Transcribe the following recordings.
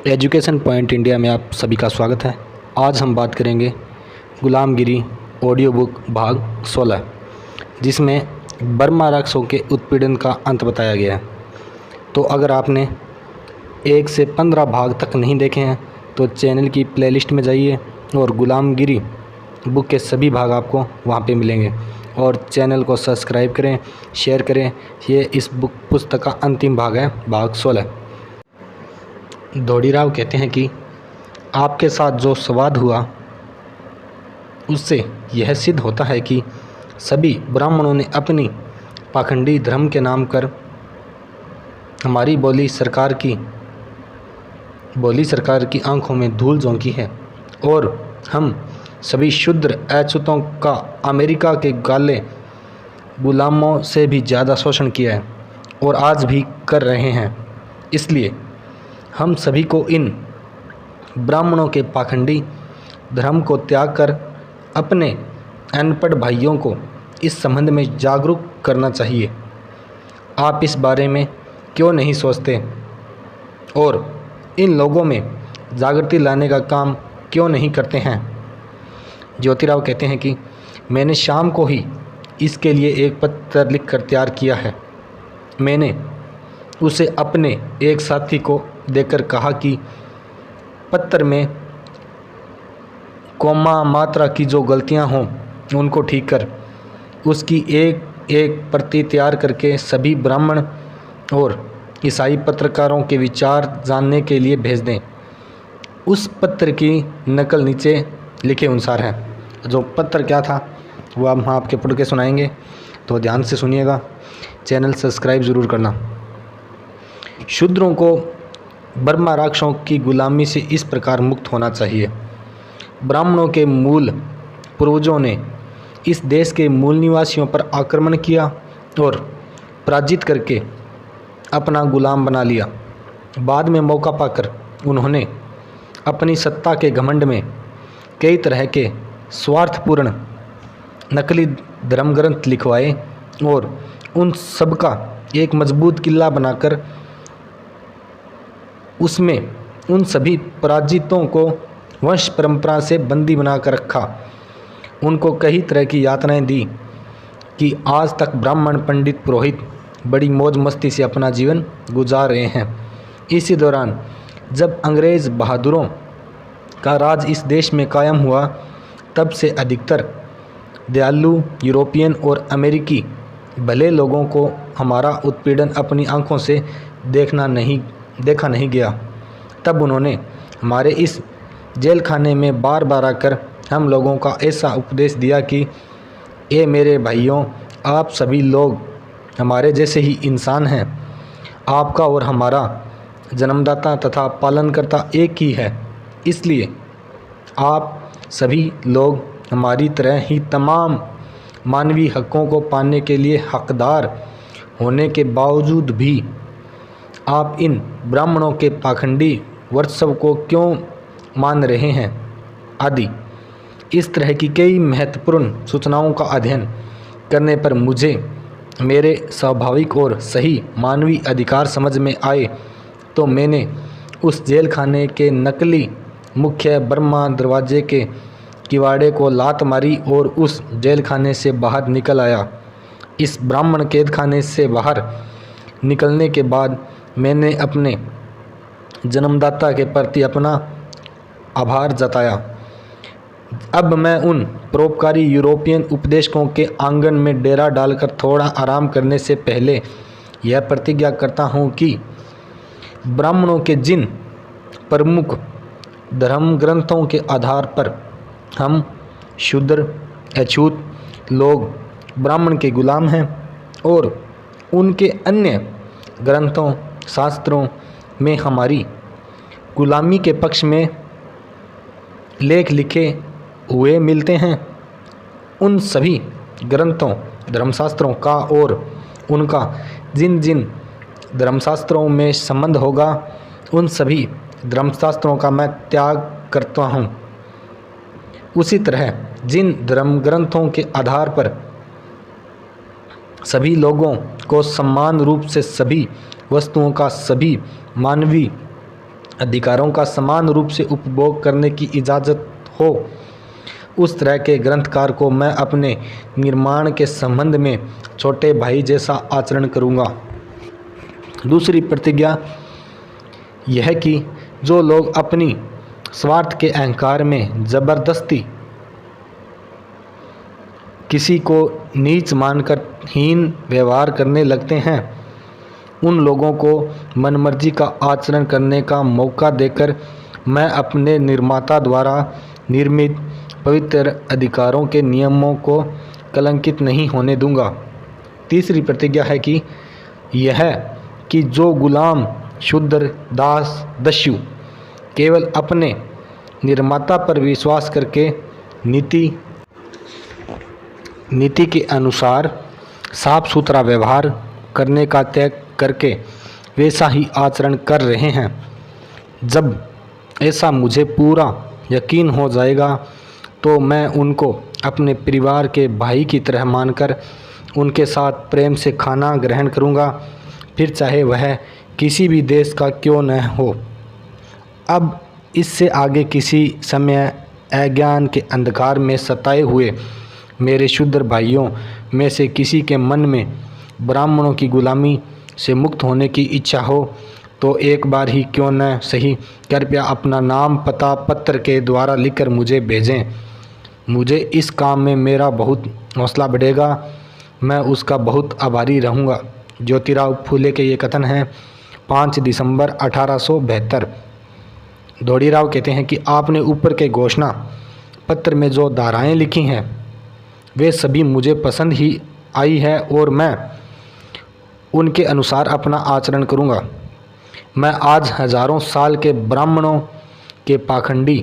Education point India में आप सभी का स्वागत है। आज हम बात करेंगे गुलामगिरी ऑडियो बुक भाग 16, जिसमें बर्मा राक्षसों के उत्पीड़न का अंत बताया गया है। तो अगर आपने 1 से 15 भाग तक नहीं देखे हैं तो चैनल की प्लेलिस्ट में जाइए और गुलामगिरी बुक के सभी भाग आपको वहाँ पे मिलेंगे। और चैनल को सब्सक्राइब करें, शेयर करें। ये इस पुस्तक का अंतिम भाग है, भाग 16। दौड़ीराव कहते हैं कि आपके साथ जो संवाद हुआ उससे यह सिद्ध होता है कि सभी ब्राह्मणों ने अपनी पाखंडी धर्म के नाम कर हमारी बोली सरकार की आंखों में धूल झोंकी है और हम सभी शुद्र अछूतों का अमेरिका के गाले गुलामों से भी ज़्यादा शोषण किया है और आज भी कर रहे हैं। इसलिए हम सभी को इन ब्राह्मणों के पाखंडी धर्म को त्याग कर अपने अनपढ़ भाइयों को इस संबंध में जागरूक करना चाहिए। आप इस बारे में क्यों नहीं सोचते और इन लोगों में जागृति लाने का काम क्यों नहीं करते हैं? ज्योतिराव कहते हैं कि मैंने शाम को ही इसके लिए एक पत्र लिखकर तैयार किया है। मैंने उसे अपने एक साथी को देकर कहा कि पत्र में कोमा मात्रा की जो गलतियां हों उनको ठीक कर उसकी एक एक प्रति तैयार करके सभी ब्राह्मण और ईसाई पत्रकारों के विचार जानने के लिए भेज दें। उस पत्र की नकल नीचे लिखे अनुसार है। जो पत्र क्या था वो हम आपके पढ़ के सुनाएंगे, तो ध्यान से सुनिएगा। चैनल सब्सक्राइब ज़रूर करना। शूद्रों को बर्मा राक्षसों की गुलामी से इस प्रकार मुक्त होना चाहिए। ब्राह्मणों के मूल पूर्वजों ने इस देश के मूल निवासियों पर आक्रमण किया और पराजित करके अपना गुलाम बना लिया। बाद में मौका पाकर उन्होंने अपनी सत्ता के घमंड में कई तरह के स्वार्थपूर्ण नकली धर्म ग्रंथ लिखवाए और उन सब का एक मजबूत किला बनाकर उसमें उन सभी पराजितों को वंश परंपरा से बंदी बनाकर रखा। उनको कई तरह की यातनाएं दी कि आज तक ब्राह्मण पंडित पुरोहित बड़ी मौज मस्ती से अपना जीवन गुजार रहे हैं। इसी दौरान जब अंग्रेज़ बहादुरों का राज इस देश में कायम हुआ, तब से अधिकतर दयालु यूरोपियन और अमेरिकी भले लोगों को हमारा उत्पीड़न अपनी आंखों से देखा नहीं गया। तब उन्होंने हमारे इस जेल खाने में बार बार आकर हम लोगों का ऐसा उपदेश दिया कि ए मेरे भाइयों, आप सभी लोग हमारे जैसे ही इंसान हैं। आपका और हमारा जन्मदाता तथा पालनकर्ता एक ही है। इसलिए आप सभी लोग हमारी तरह ही तमाम मानवीय हकों को पाने के लिए हकदार होने के बावजूद भी आप इन ब्राह्मणों के पाखंडी वर्चस्व को क्यों मान रहे हैं आदि इस तरह की कई महत्वपूर्ण सूचनाओं का अध्ययन करने पर मुझे मेरे स्वाभाविक और सही मानवीय अधिकार समझ में आए। तो मैंने उस जेल खाने के नकली मुख्य बर्मा दरवाजे के किवाड़े को लात मारी और उस जेल खाने से बाहर निकल आया। इस ब्राह्मण कैद खाने से बाहर निकलने के बाद मैंने अपने जन्मदाता के प्रति अपना आभार जताया। अब मैं उन परोपकारी यूरोपियन उपदेशकों के आंगन में डेरा डालकर थोड़ा आराम करने से पहले यह प्रतिज्ञा करता हूँ कि ब्राह्मणों के जिन प्रमुख धर्म ग्रंथों के आधार पर हम शूद्र अछूत लोग ब्राह्मण के गुलाम हैं और उनके अन्य ग्रंथों शास्त्रों में हमारी गुलामी के पक्ष में लेख लिखे हुए मिलते हैं, उन सभी ग्रंथों धर्मशास्त्रों का और उनका जिन जिन धर्मशास्त्रों में संबंध होगा उन सभी धर्मशास्त्रों का मैं त्याग करता हूँ। उसी तरह जिन धर्म ग्रंथों के आधार पर सभी लोगों को समान रूप से सभी वस्तुओं का सभी मानवीय अधिकारों का समान रूप से उपभोग करने की इजाज़त हो, उस तरह के ग्रंथकार को मैं अपने निर्माण के संबंध में छोटे भाई जैसा आचरण करूँगा। दूसरी प्रतिज्ञा यह कि जो लोग अपनी स्वार्थ के अहंकार में ज़बरदस्ती किसी को नीच मानकर हीन व्यवहार करने लगते हैं, उन लोगों को मनमर्जी का आचरण करने का मौका देकर मैं अपने निर्माता द्वारा निर्मित पवित्र अधिकारों के नियमों को कलंकित नहीं होने दूंगा। तीसरी प्रतिज्ञा है कि यह कि जो गुलाम, शूद्र, दास, दस्यु केवल अपने निर्माता पर विश्वास करके नीति के अनुसार साफ सुथरा व्यवहार करने का त्याग करके वैसा ही आचरण कर रहे हैं, जब ऐसा मुझे पूरा यकीन हो जाएगा तो मैं उनको अपने परिवार के भाई की तरह मानकर उनके साथ प्रेम से खाना ग्रहण करूंगा, फिर चाहे वह किसी भी देश का क्यों न हो। अब इससे आगे किसी समय अज्ञान के अंधकार में सताए हुए मेरे शूद्र भाइयों में से किसी के मन में ब्राह्मणों की गुलामी से मुक्त होने की इच्छा हो तो एक बार ही क्यों न सही कृपया अपना नाम पता पत्र के द्वारा लिखकर मुझे भेजें। मुझे इस काम में मेरा बहुत हौसला बढ़ेगा, मैं उसका बहुत आभारी रहूँगा। ज्योतिराव फूले के ये कथन हैं 5 दिसंबर 1872। दौड़ीराव कहते हैं कि आपने ऊपर के घोषणा पत्र में जो धाराएं लिखी हैं वे सभी मुझे पसंद ही आई है और मैं उनके अनुसार अपना आचरण करूँगा। मैं आज हजारों साल के ब्राह्मणों के पाखंडी,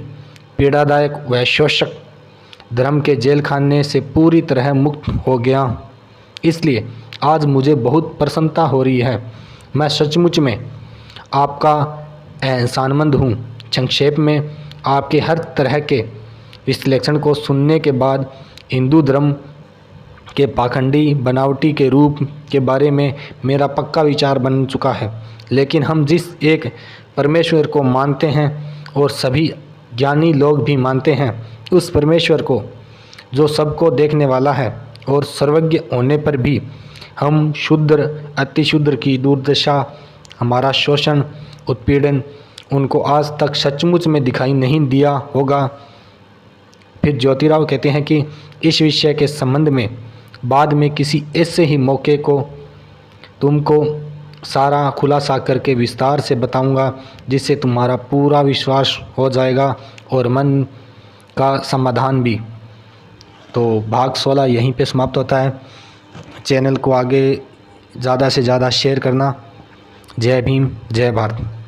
पीड़ादायक व शोषक धर्म के जेल खाने से पूरी तरह मुक्त हो गया, इसलिए आज मुझे बहुत प्रसन्नता हो रही है। मैं सचमुच में आपका एहसानमंद हूँ। संक्षेप में आपके हर तरह के विश्लेषण को सुनने के बाद हिंदू धर्म के पाखंडी बनावटी के रूप के बारे में मेरा पक्का विचार बन चुका है। लेकिन हम जिस एक परमेश्वर को मानते हैं और सभी ज्ञानी लोग भी मानते हैं, उस परमेश्वर को जो सबको देखने वाला है और सर्वज्ञ होने पर भी हम शूद्र अतिशूद्र की दुर्दशा, हमारा शोषण, उत्पीड़न उनको आज तक सचमुच में दिखाई नहीं दिया होगा। फिर ज्योतिराव कहते हैं कि इस विषय के संबंध में बाद में किसी ऐसे ही मौके को तुमको सारा खुलासा करके विस्तार से बताऊंगा, जिससे तुम्हारा पूरा विश्वास हो जाएगा और मन का समाधान भी। तो भाग 16 यहीं पे समाप्त होता है। चैनल को आगे ज़्यादा से ज़्यादा शेयर करना। जय भीम, जय भारत।